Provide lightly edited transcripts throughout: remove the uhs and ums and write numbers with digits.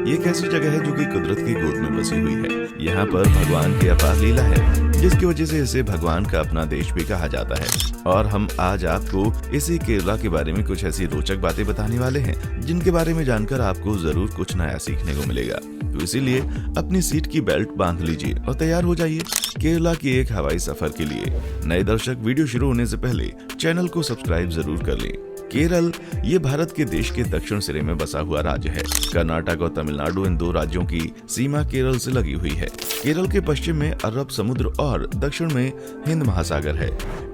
ये एक ऐसी जगह है जो कि कुदरत की गोद में बसी हुई है। यहाँ पर भगवान की अपार लीला है, जिसकी वजह से इसे भगवान का अपना देश भी कहा जाता है। और हम आज आपको इसी केरला के बारे में कुछ ऐसी रोचक बातें बताने वाले हैं, जिनके बारे में जानकर आपको जरूर कुछ नया सीखने को मिलेगा। तो इसीलिए अपनी सीट की बेल्ट बांध लीजिए और तैयार हो जाइए केरला की एक हवाई सफर के लिए। नए दर्शक, वीडियो शुरू होने से पहले चैनल को सब्सक्राइब जरूर कर लें। केरल ये भारत के देश के दक्षिण सिरे में बसा हुआ राज्य है। कर्नाटक और तमिलनाडु इन दो राज्यों की सीमा केरल से लगी हुई है। केरल के पश्चिम में अरब समुद्र और दक्षिण में हिंद महासागर है।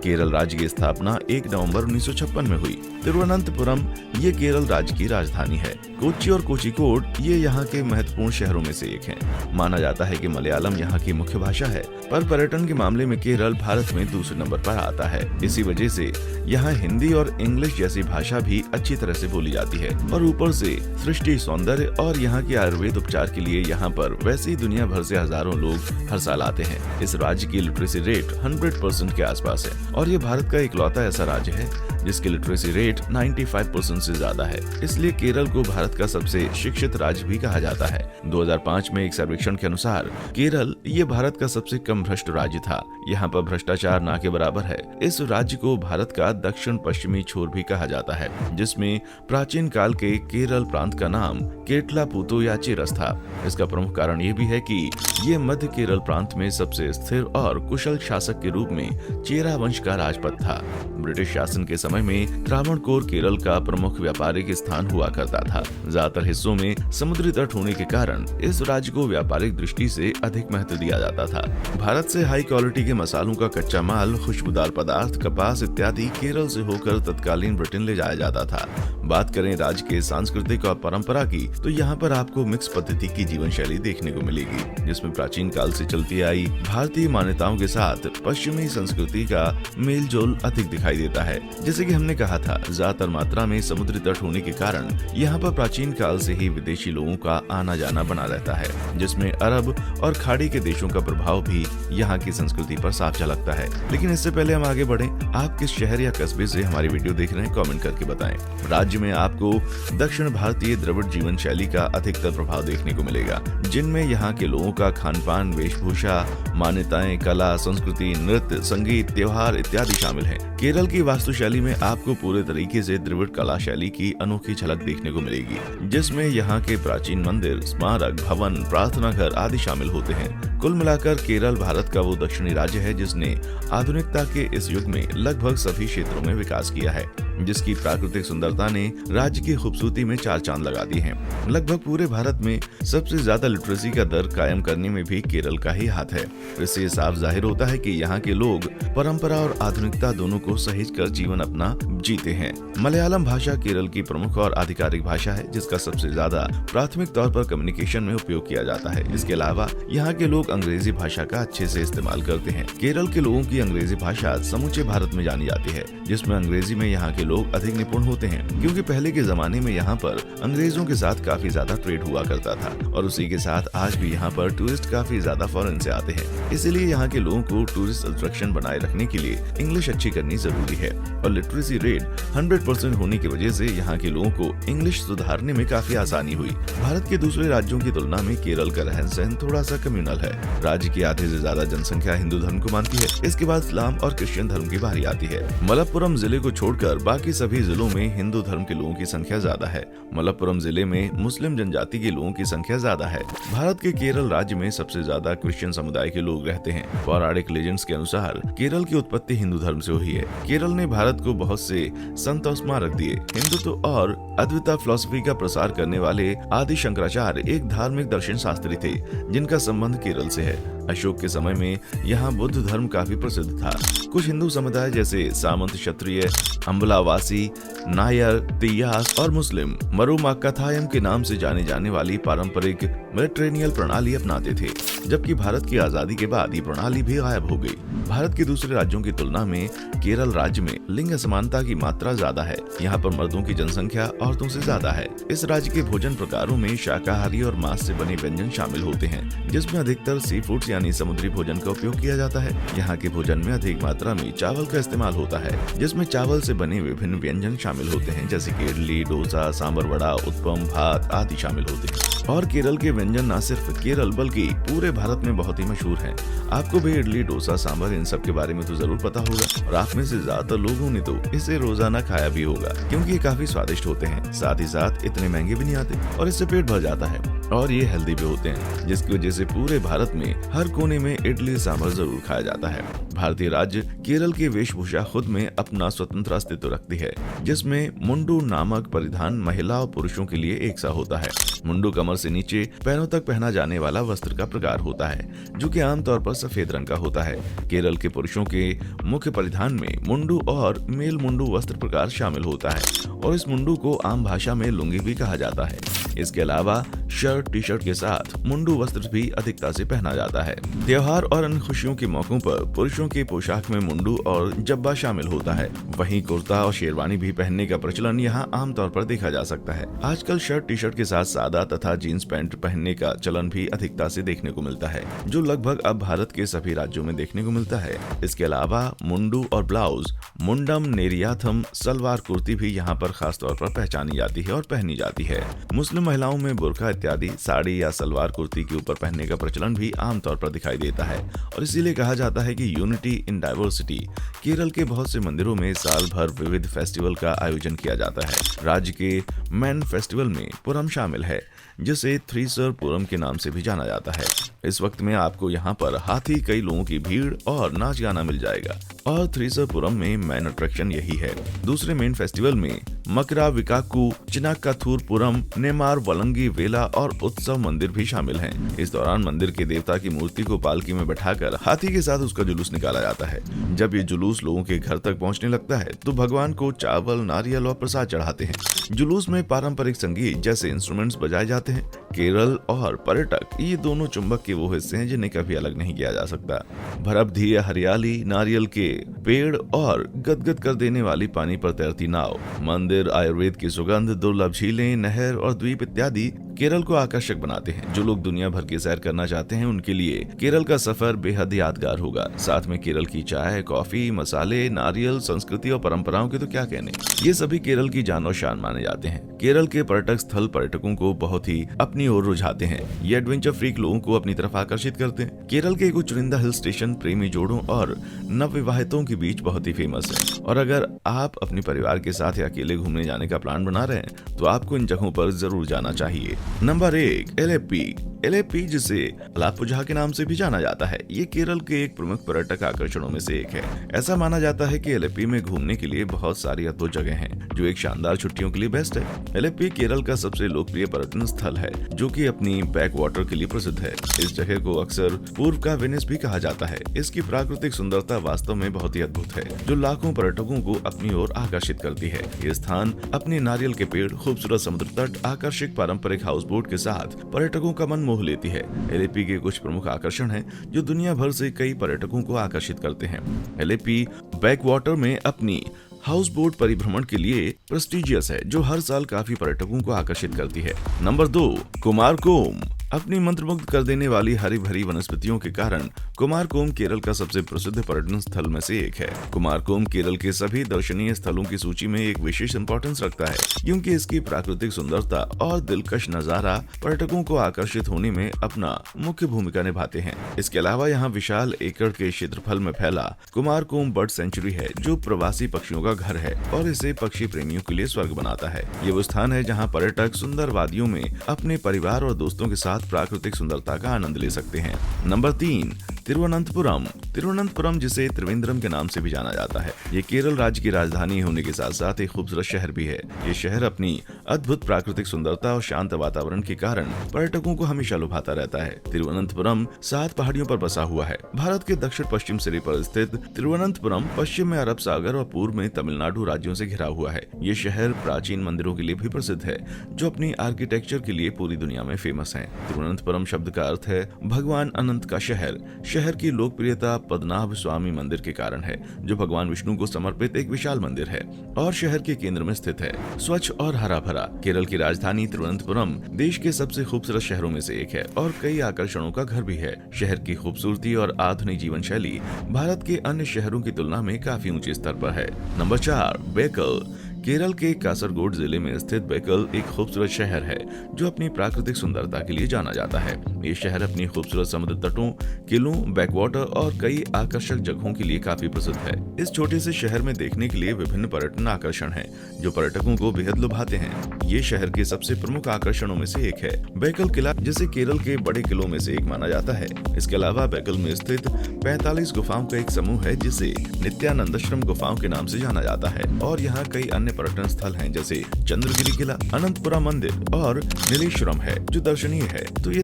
केरल राज्य की स्थापना 1 नवंबर 1956 में हुई। तिरुवनंतपुरम ये केरल राज्य की राजधानी है। कोच्चि और कोझिकोड ये यहाँ के महत्वपूर्ण शहरों में से एक हैं। माना जाता है कि मलयालम यहाँ की मुख्य भाषा है, पर पर्यटन के मामले में केरल भारत में दूसरे नंबर पर आता है। इसी वजह से यहाँ हिंदी और इंग्लिश जैसी भाषा भी अच्छी तरह से बोली जाती है। और ऊपर से सृष्टि, सौंदर्य और यहाँ के आयुर्वेद उपचार के लिए यहाँ पर वैसे ही दुनिया भर से हजारों लोग हर साल आते हैं। इस राज्य की लिटरेसी रेट 100% के आसपास है और ये भारत का इकलौता ऐसा राज्य है जिसकी लिटरेसी रेट 95% से ज्यादा है। इसलिए केरल को भारत का सबसे शिक्षित राज्य भी कहा जाता है। 2005 में एक सर्वेक्षण के अनुसार केरल ये भारत का सबसे कम भ्रष्ट राज्य था। यहाँ पर भ्रष्टाचार ना के बराबर है। इस राज्य को भारत का दक्षिण पश्चिमी छोर भी कहा जाता है, जिसमें प्राचीन काल के केरल प्रांत का नाम केटलापुतो या चेरस था। इसका प्रमुख कारण ये भी है कि ये मध्य केरल प्रांत में सबसे स्थिर और कुशल शासक के रूप में चेरा वंश का राजपद था। ब्रिटिश शासन के समय में त्रावणकोर केरल का प्रमुख व्यापारिक स्थान हुआ करता था। ज्यादातर हिस्सों में समुद्री तट होने के कारण इस राज्य को व्यापारिक दृष्टि से अधिक महत्व दिया जाता था। भारत से हाई क्वालिटी के मसालों का कच्चा माल, खुशबूदार पदार्थ, कपास इत्यादि केरल से होकर तत्कालीन ब्रिटेन ले जाया जाता था। बात करें राज्य के सांस्कृतिक और परंपरा की, तो यहाँ पर आपको मिक्स पद्धति की जीवन शैली देखने को मिलेगी, जिसमें प्राचीन काल से चलती आई भारतीय मान्यताओं के साथ पश्चिमी संस्कृति का मेल जोल अधिक दिखाई देता है। जैसे कि हमने कहा था, ज्यादातर मात्रा में समुद्री तट होने के कारण यहाँ पर प्राचीन काल से ही विदेशी लोगों का आना जाना बना रहता है, जिसमें अरब और खाड़ी के देशों का प्रभाव भी यहाँ की संस्कृति पर साफ झलकता है। लेकिन इससे पहले हम आगे बढ़ें, आप किस शहर या कस्बे से हमारी वीडियो देख रहे हैं, कमेंट करके बताएं। राज्य में आपको दक्षिण भारतीय द्रविड़ जीवन शैली का अधिकतर प्रभाव देखने को मिलेगा, जिनमें यहाँ के लोगों का खान पान, वेशभूषा, मान्यताएं, कला, संस्कृति, नृत्य, संगीत, त्योहार इत्यादि शामिल है। केरल की वास्तुशैली में आपको पूरे तरीके से द्रविड़ कला शैली की अनोखी झलक देखने को मिलेगी, जिसमें यहाँ के प्राचीन मंदिर, स्मारक, भवन, प्रार्थना घर आदि शामिल होते हैं। कुल मिलाकर केरल भारत का वो दक्षिणी राज्य है जिसने आधुनिकता के इस युग में लगभग सभी क्षेत्रों में विकास किया है, जिसकी प्राकृतिक सुंदरता ने राज्य की खूबसूरती में 4 चांद लगा दिए हैं। लगभग पूरे भारत में सबसे ज्यादा लिटरेसी का दर कायम करने में भी केरल का ही हाथ है। इससे साफ जाहिर होता है कि यहाँ के लोग परंपरा और आधुनिकता दोनों को सहेज कर जीवन अपना जीते हैं। मलयालम भाषा केरल की प्रमुख और आधिकारिक भाषा है, जिसका सबसे ज्यादा प्राथमिक तौर पर कम्युनिकेशन में उपयोग किया जाता है। इसके अलावा यहाँ के लोग अंग्रेजी भाषा का अच्छे से इस्तेमाल करते हैं। केरल के लोगों की अंग्रेजी भाषा समूचे भारत में जानी जाती है, जिसमें अंग्रेजी में यहाँ के लोग अधिक निपुण होते हैं, क्योंकि पहले के जमाने में यहाँ पर अंग्रेजों के साथ काफी ज्यादा ट्रेड हुआ करता था और उसी के साथ आज भी यहाँ पर टूरिस्ट काफी ज्यादा फॉरेन से आते हैं। इसीलिए यहाँ के लोगों को टूरिस्ट अट्रैक्शन बनाए रखने के लिए इंग्लिश अच्छी करनी जरूरी है और लिटरेसी रेट 100% होने की वजह से यहाँ के लोगों को इंग्लिश सुधारने में काफी आसानी हुई। भारत के दूसरे राज्यों की तुलना में केरल का रहन सहन थोड़ा सा कम्युनल है। राज्य की आधे से ज्यादा जनसंख्या हिंदू धर्म को मानती है। इसके बाद इस्लाम और क्रिश्चियन धर्म की बारी आती है। मलप्पुरम जिले को छोड़कर बाकी सभी जिलों में हिंदू धर्म के लोगों की संख्या ज्यादा है। मलप्पुरम जिले में मुस्लिम जनजाति के लोगों की संख्या ज्यादा है। भारत के केरल राज्य में सबसे ज्यादा क्रिश्चियन समुदाय के लोग रहते हैं। पौराणिक लेजेंड्स के अनुसार केरल की उत्पत्ति हिंदू धर्म से हुई है। केरल ने भारत को बहुत से संत और स्मारक दिए। हिंदुत्व और अद्वैता फिलॉसफी का प्रसार करने वाले आदि शंकराचार्य एक धार्मिक दर्शन शास्त्री थे, जिनका संबंध केरल से है। अशोक के समय में यहाँ बुद्ध धर्म काफी प्रसिद्ध था। कुछ हिंदू समुदाय जैसे सामंत, क्षत्रिय, अम्बलावासी, नायर, तियास और मुस्लिम मरुमाक्काथायम के नाम से जाने जाने वाली पारंपरिक मिलिट्रेनियल प्रणाली अपनाते थे, जबकि भारत की आजादी के बाद ये प्रणाली भी गायब हो गई। भारत के दूसरे राज्यों की तुलना में केरल राज्य में लिंग असमानता की मात्रा ज्यादा है। यहाँ पर मर्दों की जनसंख्या औरतों से ज्यादा है। इस राज्य के भोजन प्रकारों में शाकाहारी और मांस से बने व्यंजन शामिल होते हैं, जिसमें अधिकतर सी फूड्स यानी समुद्री भोजन का उपयोग किया जाता है। यहाँ के भोजन में अधिक मात्रा में चावल का इस्तेमाल होता है, जिसमें चावल से बने विभिन्न व्यंजन शामिल होते हैं, जैसे कि इडली, डोसा, सांभर वड़ा, उत्पम, भात आदि शामिल होते हैं। और केरल के व्यंजन न सिर्फ केरल बल्कि पूरे भारत में बहुत ही मशहूर हैं। आपको भी इडली, डोसा, सांभर इन सब के बारे में तो जरूर पता होगा, और आप में से ज्यादातर लोगों ने तो इसे रोजाना खाया भी होगा, क्योंकि ये काफी स्वादिष्ट होते हैं। साथ ही साथ इतने महंगे भी नहीं आते और इससे पेट भर जाता है, और ये हेल्दी भी होते हैं, जिसकी वजह से पूरे भारत में हर कोने में इडली सांभर जरूर खाया जाता है। भारतीय राज्य केरल की वेशभूषा खुद में अपना स्वतंत्र अस्तित्व रखती है, जिसमें मुंडू नामक परिधान महिला और पुरुषों के लिए एक सा होता है। मुंडू कमर से नीचे पैरों तक पहना जाने वाला वस्त्र का प्रकार होता है, जो कि आमतौर पर सफेद रंग का होता है। केरल के पुरुषों के मुख्य परिधान में मुंडू और मेल मुंडू वस्त्र प्रकार शामिल होता है, और इस मुंडू को आम भाषा में लुंगी भी कहा जाता है। इसके अलावा शर्ट, टी शर्ट के साथ मुंडू वस्त्र भी अधिकता से पहना जाता है। त्योहार और अन्य खुशियों के मौकों पर पुरुषों की पोशाक में मुंडू और जब्बा शामिल होता है। वहीं कुर्ता और शेरवानी भी पहनने का प्रचलन यहाँ आमतौर पर देखा जा सकता है। आजकल शर्ट, टी शर्ट के साथ सादा तथा जीन्स पैंट पहनने का चलन भी अधिकता से देखने को मिलता है, जो लगभग अब भारत के सभी राज्यों में देखने को मिलता है। इसके अलावा मुंडू और ब्लाउज, मुंडम नेरियाथम, सलवार कुर्ती भी यहाँ पर खास तौर पर पहचानी जाती है और पहनी जाती है। मुस्लिम महिलाओं में बुर्का इत्यादि साड़ी या सलवार कुर्ती के ऊपर पहनने का प्रचलन भी आमतौर पर दिखाई देता है, और इसीलिए कहा जाता है कि यूनिटी इन डाइवर्सिटी। केरल के बहुत से मंदिरों में साल भर विविध फेस्टिवल का आयोजन किया जाता है। राज्य के मैन फेस्टिवल में पुरम शामिल है, जिसे थ्रीसर पुरम के नाम से भी जाना जाता है। इस वक्त में आपको यहाँ पर हाथी, कई लोगों की भीड़ और नाच गाना मिल जाएगा, और थ्रीसर पुरम में मेन अट्रैक्शन यही है। दूसरे मेन फेस्टिवल में मकरा विकाकू, चिनाकाथुर पुरम, नेमार वलंगी वेला और उत्सव मंदिर भी शामिल हैं। इस दौरान मंदिर के देवता की मूर्ति को पालकी में बैठाकर हाथी के साथ उसका जुलूस निकाला जाता है। जब ये जुलूस लोगों के घर तक पहुंचने लगता है तो भगवान को चावल, नारियल और प्रसाद चढ़ाते हैं। जुलूस में पारंपरिक संगीत जैसे इंस्ट्रूमेंट्स बजाए जाते हैं। केरल और पर्यटक ये दोनों चुंबक के वो हिस्से हैं जिन्हें कभी अलग नहीं किया जा सकता। भरभीय हरियाली, नारियल के पेड़ और गदगद कर देने वाली पानी पर तैरती नाव, मंदिर, आयुर्वेद की सुगंध, दुर्लभ झीलें, नहर और द्वीप इत्यादि केरल को आकर्षक बनाते हैं। जो लोग दुनिया भर की सैर करना चाहते हैं उनके लिए केरल का सफर बेहद यादगार होगा। साथ में केरल की चाय, कॉफी, मसाले, नारियल, संस्कृति और परंपराओं के तो क्या कहने, ये सभी केरल की जान और शान माने जाते हैं। केरल के पर्यटक स्थल पर्यटकों को बहुत ही अपनी ओर रुझाते हैं। ये एडवेंचर फ्रीक लोगों को अपनी तरफ आकर्षित करते हैं। केरल के कुछ चुनिंदा हिल स्टेशन प्रेमी जोड़ों और नवविवाहितों के बीच बहुत ही फेमस है, और अगर आप अपने परिवार के साथ या अकेले घूमने जाने का प्लान बना रहे हैं तो आपको इन जगहों पर जरूर जाना चाहिए। नंबर 1, एलेप्पी। एलेप्पी, जिसे अलाप्पुझा के नाम से भी जाना जाता है, ये केरल के एक प्रमुख पर्यटक आकर्षणों में से एक है। ऐसा माना जाता है कि एलेप्पी में घूमने के लिए बहुत सारी अद्भुत जगह हैं, जो एक शानदार छुट्टियों के लिए बेस्ट है। एलेप्पी केरल का सबसे लोकप्रिय पर्यटन स्थल है, जो कि अपनी बैक वाटर के लिए प्रसिद्ध है। इस जगह को अक्सर पूर्व का वेनिस भी कहा जाता है। इसकी प्राकृतिक सुंदरता वास्तव में बहुत ही अद्भुत है, जो लाखों पर्यटकों को अपनी ओर आकर्षित करती है। ये स्थान अपने नारियल के पेड़, खूबसूरत समुद्र तट, आकर्षक पारंपरिक हाउस बोट के साथ पर्यटकों का मन मोह लेती है। एलेप्पी के कुछ प्रमुख आकर्षण हैं, जो दुनिया भर से कई पर्यटकों को आकर्षित करते हैं। एलेप्पी बैक वाटर में अपनी हाउस बोट परिभ्रमण के लिए प्रेस्टिजियस है, जो हर साल काफी पर्यटकों को आकर्षित करती है। नंबर 2, कुमारकोम। अपनी मंत्रमुग्ध कर देने वाली हरी भरी वनस्पतियों के कारण कुमारकोम केरल का सबसे प्रसिद्ध पर्यटन स्थल में से एक है। कुमारकोम केरल के सभी दर्शनीय स्थलों की सूची में एक विशेष इंपॉर्टेंस रखता है, क्योंकि इसकी प्राकृतिक सुंदरता और दिलकश नजारा पर्यटकों को आकर्षित होने में अपना मुख्य भूमिका निभाते हैं। इसके अलावा यहाँ विशाल एकड़ के क्षेत्रफल में फैला कुमारकोम बर्ड सेंचुरी है, जो प्रवासी पक्षियों का घर है और इसे पक्षी प्रेमियों के लिए स्वर्ग बनाता है। ये वो स्थान है जहाँ पर्यटक सुंदर वादियों में अपने परिवार और दोस्तों के साथ प्राकृतिक सुंदरता का आनंद ले सकते हैं। नंबर 3, तिरुवनंतपुरम। तिरुवनंतपुरम, जिसे त्रिवेंद्रम के नाम से भी जाना जाता है, ये केरल राज्य की राजधानी होने के साथ साथ एक खूबसूरत शहर भी है। ये शहर अपनी अद्भुत प्राकृतिक सुंदरता और शांत वातावरण के कारण पर्यटकों को हमेशा लुभाता रहता है। तिरुवनंतपुरम 7 पहाड़ियों पर बसा हुआ है। भारत के दक्षिण पश्चिम सिरे पर स्थित तिरुवनंतपुरम पश्चिम में अरब सागर और पूर्व में तमिलनाडु राज्यों से घिरा हुआ है। ये शहर प्राचीन मंदिरों के लिए भी प्रसिद्ध है, जो अपनी आर्किटेक्चर के लिए पूरी दुनिया में फेमस है। तिरुवनंतपुरम शब्द का अर्थ है भगवान अनंत का शहर। शहर की लोकप्रियता पद्मनाभ स्वामी मंदिर के कारण है, जो भगवान विष्णु को समर्पित एक विशाल मंदिर है और शहर के केंद्र में स्थित है। स्वच्छ और हरा भरा, केरल की राजधानी तिरुवनंतपुरम देश के सबसे खूबसूरत शहरों में से एक है और कई आकर्षणों का घर भी है। शहर की खूबसूरती और आधुनिक जीवन शैली भारत के अन्य शहरों की तुलना में काफी ऊंचे स्तर पर है। नंबर 4, बेकल। केरल के कासरगोड जिले में स्थित बेकल एक खूबसूरत शहर है, जो अपनी प्राकृतिक सुंदरता के लिए जाना जाता है। ये शहर अपनी खूबसूरत समुद्र तटों, किलों, बैकवाटर और कई आकर्षक जगहों के लिए काफी प्रसिद्ध है। इस छोटे से शहर में देखने के लिए विभिन्न पर्यटन आकर्षण हैं, जो पर्यटकों को बेहद लुभाते हैं। ये शहर के सबसे प्रमुख आकर्षणों में से एक है बेकल किला, जिसे केरल के बड़े किलों में से एक माना जाता है। इसके अलावा बेकल में स्थित 45 गुफाओं का एक समूह है, जिसे नित्यानंदश्रम गुफाओं के नाम से जाना जाता है और यहाँ कई अन्य पर्यटन स्थल हैं, जैसे चंद्रगिरी किला, अनंतपुरा मंदिर और नीलेश्वरम है, जो दर्शनीय है। तो ये